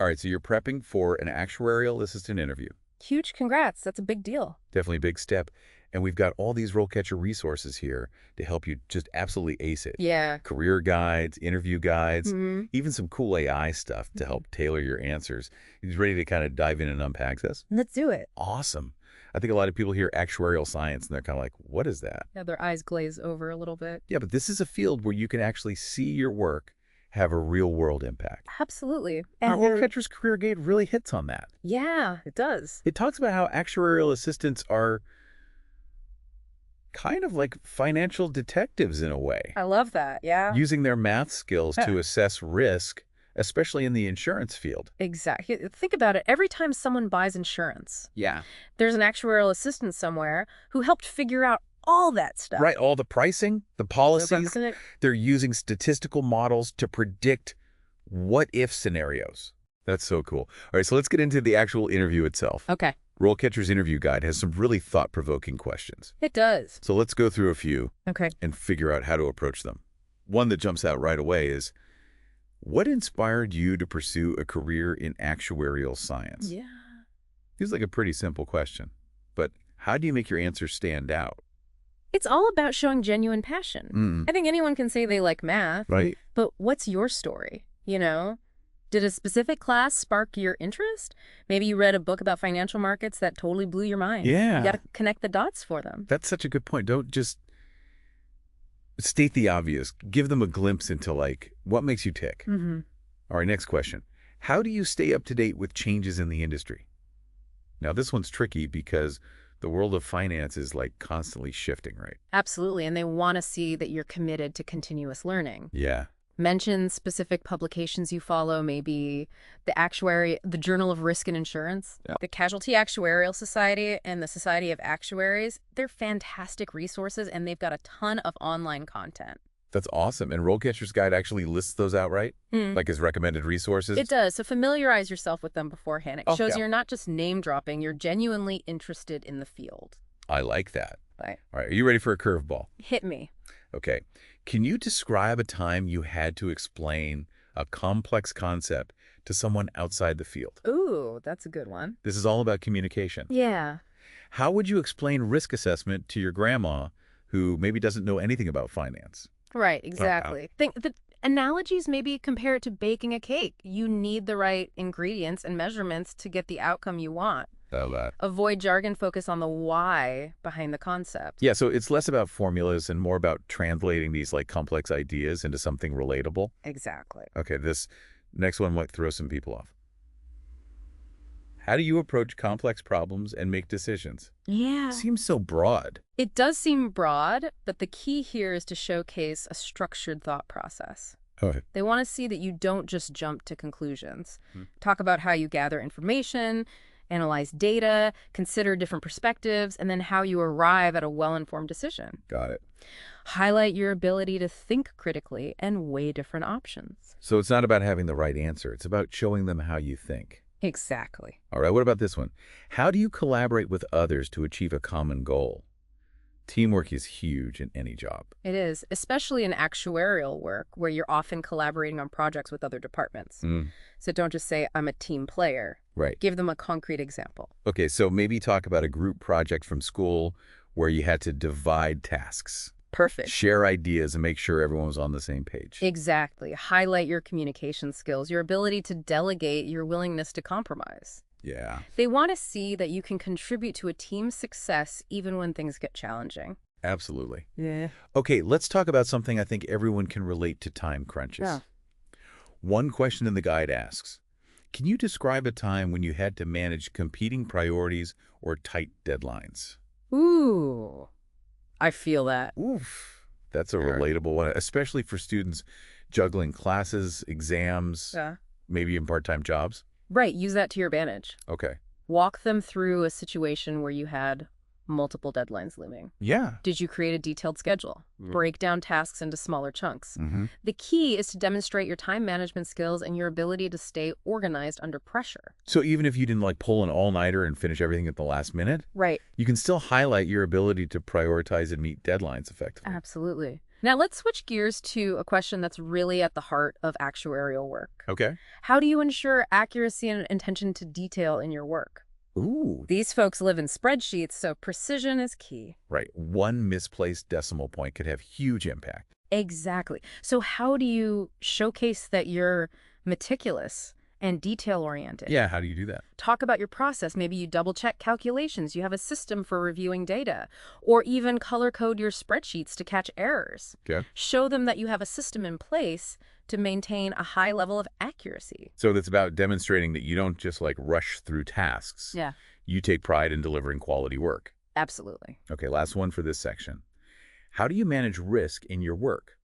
All right, so you're prepping for an actuarial assistant interview. Huge congrats. That's a big deal. Definitely a big step. And we've got all these RoleCatcher resources here to help you just absolutely ace it. Yeah. Career guides, interview guides, hmm even some cool AI stuff to help tailor your answers. You ready to kind of dive in and unpack this? Let's do it. Awesome. I think a lot of people hear actuarial science and they're kind of like, what is that? Yeah, their eyes glaze over a little bit. Yeah, but this is a field where you can actually see your work have a real-world impact. Absolutely. Our And RoleCatcher's Career Guide really hits on that. yeah, it does. It talks about how actuarial assistants are kind of like financial detectives in a way, I love that. Yeah. using their math skills Yeah. to assess risk, especially in the insurance field. Exactly. Think about it. Every time someone buys insurance, Yeah. there's an actuarial assistant somewhere who helped figure out all that stuff. Right, all the pricing, the policies, Isn't it? they're using statistical models to predict what-if scenarios. That's so cool. All right, so let's get into the actual interview itself. Okay. RoleCatcher's interview guide has some really thought-provoking questions. It does. So let's go through a few Okay. and figure out how to approach them. One that jumps out right away is, what inspired you to pursue a career in actuarial science? Yeah. Feels like a pretty simple question, but how do you make your answer stand out? It's all about showing genuine passion. I think anyone can say they like math, Right? but what's your story? Did a specific class spark your interest? Maybe you read a book about financial markets that totally blew your mind. Yeah. You got to connect the dots for them. That's such a good point. Don't just state the obvious. Give them a glimpse into, like, what makes you tick. Mm-hmm. All right, next question. How do you stay up to date with changes in the industry? Now, this one's tricky because the world of finance is, like, constantly shifting, right? Absolutely. And they want to see that you're committed to continuous learning. Yeah. Mention specific publications you follow, maybe the Journal of Risk and Insurance, Yeah. the Casualty Actuarial Society, and the Society of Actuaries. They're fantastic resources, and they've got a ton of online content. That's awesome. And RoleCatcher's Guide actually lists those outright, like as recommended resources? It does. So familiarize yourself with them beforehand. It shows yeah. you're not just name dropping, you're genuinely interested in the field. I like that. Right. All right, are you ready for a curveball? Hit me. Okay. Can you describe a time you had to explain a complex concept to someone outside the field? Ooh, that's a good one. This is all about communication. Yeah. How would you explain risk assessment to your grandma who maybe doesn't know anything about finance? Right, exactly. Think the analogies, maybe compare it to baking a cake. You need the right ingredients and measurements to get the outcome you want. Avoid jargon, focus on the why behind the concept. Yeah, so it's less about formulas and more about translating these like complex ideas into something relatable. Exactly. Okay, this next one might throw some people off. How do you approach complex problems and make decisions? Yeah. Seems so broad. It does seem broad, but the key here is to showcase a structured thought process. Okay. They want to see that you don't just jump to conclusions. Talk about how you gather information, analyze data, consider different perspectives, and then how you arrive at a well-informed decision. Got it. Highlight your ability to think critically and weigh different options. So it's not about having the right answer. It's about showing them how you think. Exactly. All right, what about this one? How do you collaborate with others to achieve a common goal? Teamwork is huge in any job. It is, especially in actuarial work where you're often collaborating on projects with other departments. So don't just say, I'm a team player. Right. Give them a concrete example. Okay, so maybe talk about a group project from school where you had to divide tasks, Perfect. share ideas, and make sure everyone was on the same page. Exactly. Highlight your communication skills, your ability to delegate, your willingness to compromise. Yeah. They want to see that you can contribute to a team's success even when things get challenging. Absolutely. Yeah. Okay, let's talk about something I think everyone can relate to: time crunches. Yeah. One question in the guide asks, can you describe a time when you had to manage competing priorities or tight deadlines? Ooh, I feel that. Oof. That's a relatable one, especially for students juggling classes, exams, Yeah. maybe in part-time jobs. Right. Use that to your advantage. Okay. Walk them through a situation where you had multiple deadlines looming. Yeah. Did you create a detailed schedule? Break down tasks into smaller chunks. Mm-hmm. The key is to demonstrate your time management skills and your ability to stay organized under pressure. So even if you didn't like pull an all-nighter and finish everything at the last minute, Right. you can still highlight your ability to prioritize and meet deadlines effectively. Absolutely. Now let's switch gears to a question that's really at the heart of actuarial work. Okay. How do you ensure accuracy and attention to detail in your work? Ooh. These folks live in spreadsheets, so precision is key. Right. One misplaced decimal point could have huge impact. Exactly. So how do you showcase that you're meticulous and detail-oriented? Yeah, how do you do that? Talk about your process. Maybe you double-check calculations. You have a system for reviewing data. Or even color-code your spreadsheets to catch errors. Okay. Show them that you have a system in place to maintain a high level of accuracy. So that's about demonstrating that you don't just like rush through tasks. Yeah, You take pride in delivering quality work. absolutely. Okay, last one for this section. How do you manage risk in your work?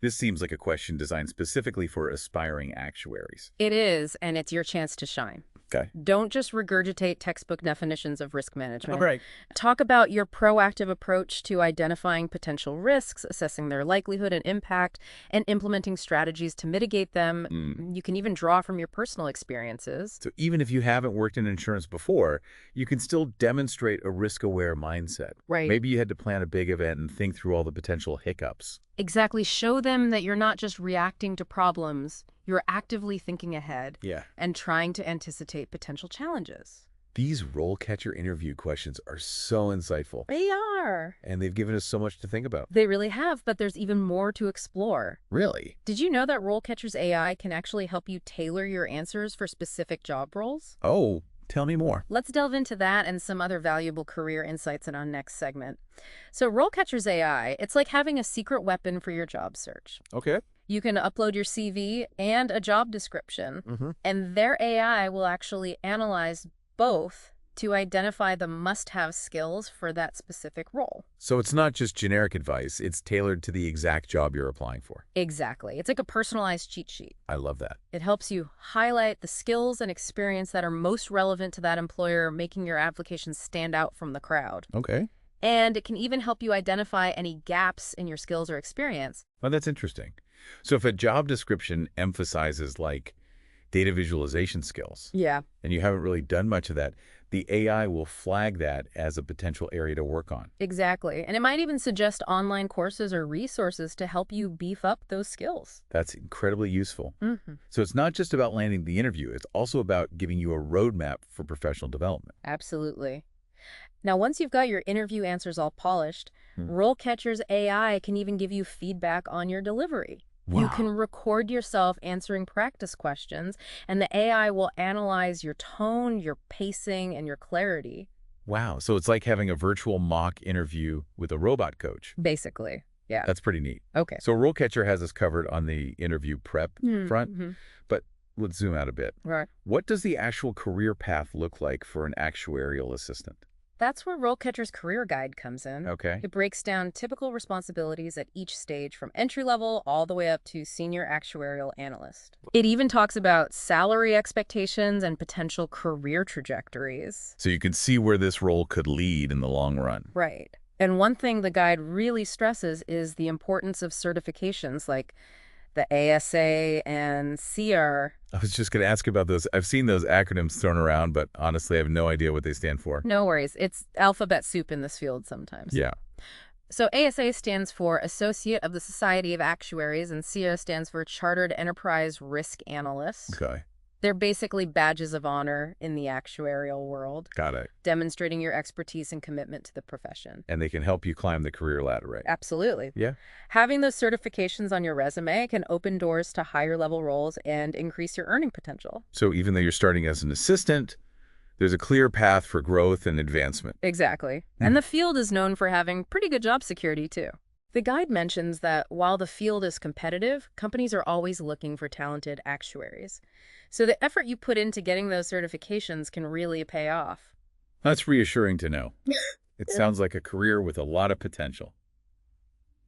This seems like a question designed specifically for aspiring actuaries. It is, and it's your chance to shine. Okay. Don't just regurgitate textbook definitions of risk management. All right. Talk about your proactive approach to identifying potential risks, assessing their likelihood and impact, and implementing strategies to mitigate them. You can even draw from your personal experiences. So even if you haven't worked in insurance before, you can still demonstrate a risk-aware mindset. Right. Maybe you had to plan a big event and think through all the potential hiccups. Exactly. Show them that you're not just reacting to problems, you're actively thinking ahead Yeah. and trying to anticipate potential challenges. These RoleCatcher interview questions are so insightful, They are. and they've given us so much to think about. They really have, but there's even more to explore. Really? Did you know that RoleCatcher's AI can actually help you tailor your answers for specific job roles? Oh, tell me more. Let's delve into that and some other valuable career insights in our next segment. So RoleCatcher's AI, it's like having a secret weapon for your job search. Okay. You can upload your CV and a job description, and their AI will actually analyze both to identify the must-have skills for that specific role. So it's not just generic advice, it's tailored to the exact job you're applying for. Exactly. It's like a personalized cheat sheet. I love that. It helps you highlight the skills and experience that are most relevant to that employer, making your application stand out from the crowd. Okay. And it can even help you identify any gaps in your skills or experience. Well, that's interesting. So if a job description emphasizes like data visualization skills, Yeah. and you haven't really done much of that, the AI will flag that as a potential area to work on. Exactly. And it might even suggest online courses or resources to help you beef up those skills. That's incredibly useful. So it's not just about landing the interview, it's also about giving you a roadmap for professional development. Absolutely. Now, once you've got your interview answers all polished, RoleCatcher's AI can even give you feedback on your delivery. You can record yourself answering practice questions, and the AI will analyze your tone, your pacing, and your clarity. Wow. So it's like having a virtual mock interview with a robot coach. Basically. Yeah. That's pretty neat. Okay. So RoleCatcher has us covered on the interview prep front, but let's zoom out a bit. Right. What does the actual career path look like for an actuarial assistant? That's where RoleCatcher's career guide comes in. Okay. It breaks down typical responsibilities at each stage from entry level all the way up to senior actuarial analyst. It even talks about salary expectations and potential career trajectories. So you can see where this role could lead in the long run. Right. And one thing the guide really stresses is the importance of certifications like the ASA and CR. I was just going to ask about those. I've seen those acronyms thrown around, but honestly, I have no idea what they stand for. No worries. It's alphabet soup in this field sometimes. Yeah. So ASA stands for Associate of the Society of Actuaries, and CR stands for Chartered Enterprise Risk Analyst. Okay. They're basically badges of honor in the actuarial world, Got it. demonstrating your expertise and commitment to the profession. And they can help you climb the career ladder, right? Absolutely. Yeah. Having those certifications on your resume can open doors to higher level roles and increase your earning potential. So even though you're starting as an assistant, there's a clear path for growth and advancement. Exactly. And the field is known for having pretty good job security, too. The guide mentions that while the field is competitive, companies are always looking for talented actuaries. So the effort you put into getting those certifications can really pay off. That's reassuring to know. It sounds like a career with a lot of potential.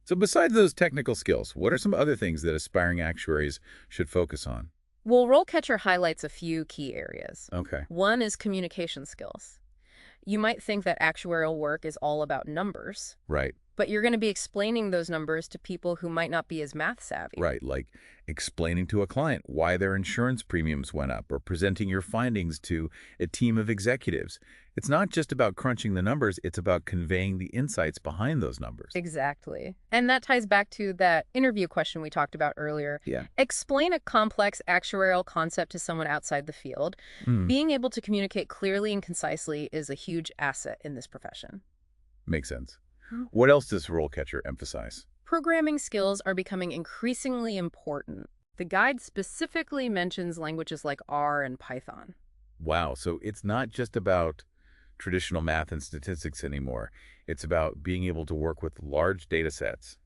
So besides those technical skills, what are some other things that aspiring actuaries should focus on? Well, RoleCatcher highlights a few key areas. Okay. One is communication skills. You might think that actuarial work is all about numbers. Right. But you're going to be explaining those numbers to people who might not be as math savvy. Right, like explaining to a client why their insurance premiums went up or presenting your findings to a team of executives. It's not just about crunching the numbers, it's about conveying the insights behind those numbers. Exactly. And that ties back to that interview question we talked about earlier. Yeah. Explain a complex actuarial concept to someone outside the field. Being able to communicate clearly and concisely is a huge asset in this profession. Makes sense. What else does RoleCatcher emphasize? Programming skills are becoming increasingly important. The guide specifically mentions languages like R and Python. Wow, so it's not just about traditional math and statistics anymore. It's about being able to work with large data sets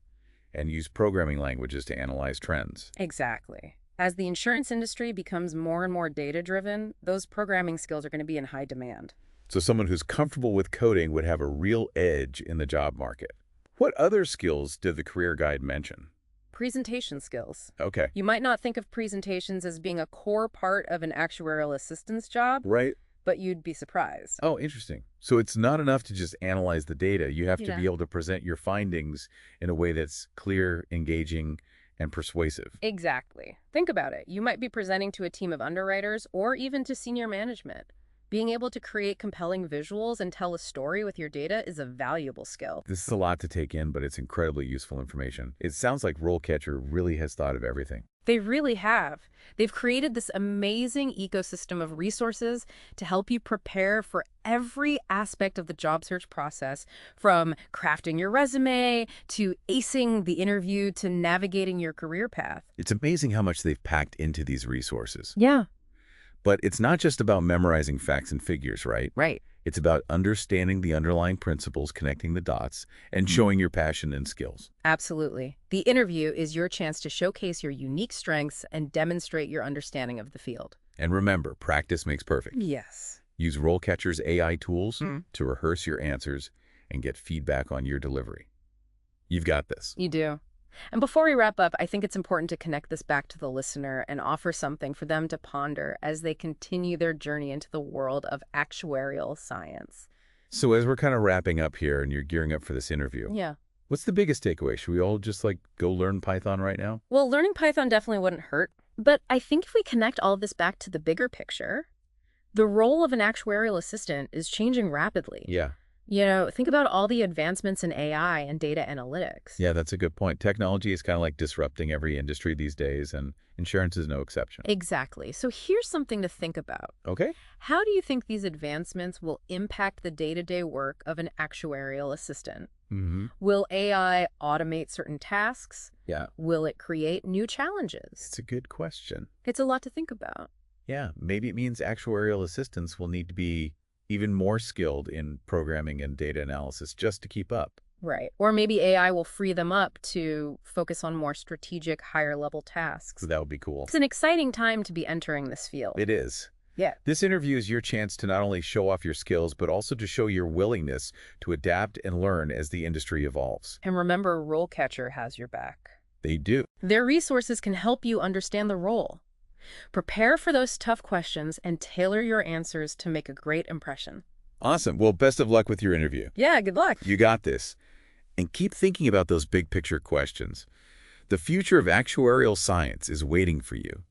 and use programming languages to analyze trends. Exactly. As the insurance industry becomes more and more data-driven, those programming skills are going to be in high demand. So someone who's comfortable with coding would have a real edge in the job market. What other skills did the career guide mention? Presentation skills. Okay. You might not think of presentations as being a core part of an actuarial assistant's job, Right. but you'd be surprised. Oh, interesting. So it's not enough to just analyze the data. You have to Yeah. be able to present your findings in a way that's clear, engaging, and persuasive. Exactly. Think about it. You might be presenting to a team of underwriters or even to senior management. Being able to create compelling visuals and tell a story with your data is a valuable skill. This is a lot to take in, but it's incredibly useful information. It sounds like RoleCatcher really has thought of everything. They really have. They've created this amazing ecosystem of resources to help you prepare for every aspect of the job search process, from crafting your resume to acing the interview to navigating your career path. It's amazing how much they've packed into these resources. Yeah. But it's not just about memorizing facts and figures, right? Right. It's about understanding the underlying principles, connecting the dots, and showing your passion and skills. Absolutely. The interview is your chance to showcase your unique strengths and demonstrate your understanding of the field. And remember, practice makes perfect. Yes. Use RoleCatcher's AI tools to rehearse your answers and get feedback on your delivery. You've got this. You do. And before we wrap up, I think it's important to connect this back to the listener and offer something for them to ponder as they continue their journey into the world of actuarial science. So as we're kind of wrapping up here and you're gearing up for this interview, Yeah. what's the biggest takeaway? Should we all just go learn Python right now? Well, learning Python definitely wouldn't hurt. But I think if we connect all of this back to the bigger picture, the role of an actuarial assistant is changing rapidly. Yeah. Think about all the advancements in AI and data analytics. Yeah, that's a good point. Technology is kind of like disrupting every industry these days, and insurance is no exception. Exactly. So here's something to think about. Okay. How do you think these advancements will impact the day-to-day work of an actuarial assistant? Will AI automate certain tasks? Yeah. Will it create new challenges? It's a good question. It's a lot to think about. Yeah, maybe it means actuarial assistants will need to be even more skilled in programming and data analysis just to keep up. Right. Or maybe AI will free them up to focus on more strategic, higher-level tasks. So that would be cool. It's an exciting time to be entering this field. It is. Yeah. This interview is your chance to not only show off your skills, but also to show your willingness to adapt and learn as the industry evolves. And remember, RoleCatcher has your back. They do. Their resources can help you understand the role. Prepare for those tough questions and tailor your answers to make a great impression. Awesome. Well, best of luck with your interview. Yeah, good luck. You got this. And keep thinking about those big picture questions. The future of actuarial science is waiting for you.